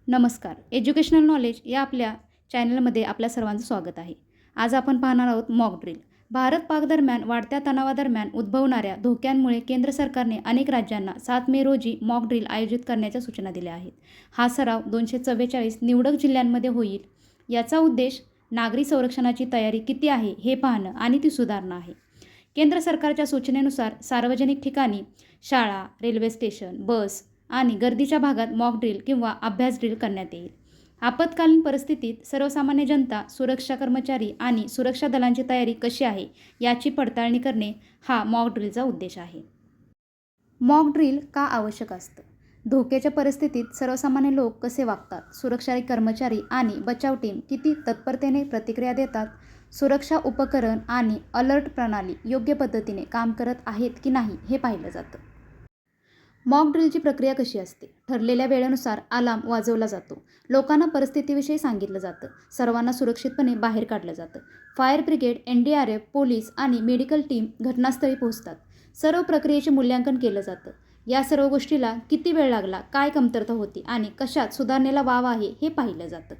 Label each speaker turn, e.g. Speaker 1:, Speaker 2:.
Speaker 1: नमस्कार. Educational knowledge या आपल्या चॅनलमध्ये आपल्या सर्वांचं स्वागत आहे. आज आपण पाहणार आहोत मॉक ड्रिल. भारत-पाक दरम्यान वाढत्या तणावादरम्यान उद्भवणाऱ्या धोक्यांमुळे केंद्र सरकारने अनेक राज्यांना 7 मे रोजी मॉक ड्रिल आयोजित करण्याच्या सूचना दिल्या आहेत. हा सराव 244 निवडक जिल्ह्यांमध्ये होईल. याचा उद्देश नागरी संरक्षणाची तयारी किती आहे हे पाहणं आणि ती सुधारणं आहे. केंद्र सरकारच्या सूचनेनुसार सार्वजनिक ठिकाणी, शाळा, रेल्वे स्टेशन, बस आणि गर्दीच्या भागात मॉक ड्रिल किंवा अभ्यास ड्रिल करण्यात येईल. आपत्कालीन परिस्थितीत सर्वसामान्य जनता, सुरक्षा कर्मचारी आणि सुरक्षा दलांची तयारी कशी आहे याची पडताळणी करणे हा मॉक ड्रिलचा उद्देश आहे. मॉक ड्रिल का आवश्यक असतं? धोक्याच्या परिस्थितीत सर्वसामान्य लोक कसे वागतात? सुरक्षा कर्मचारी आणि बचाव टीम किती तत्परतेने प्रतिक्रिया देतात? सुरक्षा उपकरण आणि अलर्ट प्रणाली योग्य पद्धतीने काम करत आहेत की नाही हे पाहिलं जातं. मॉक ड्रिलची प्रक्रिया कशी असते? ठरलेल्या वेळेनुसार अलार्म वाजवला जातो. लोकांना परिस्थितीविषयी सांगितलं जातं. सर्वांना सुरक्षितपणे बाहेर काढलं जातं. फायर ब्रिगेड, NDRF, पोलीस आणि मेडिकल टीम घटनास्थळी पोहोचतात. सर्व प्रक्रियेचे मूल्यांकन केलं जातं. या सर्व गोष्टीला किती वेळ लागला, काय कमतरता होती आणि कशात सुधारणेला वाव आहे हे पाहिलं जातं.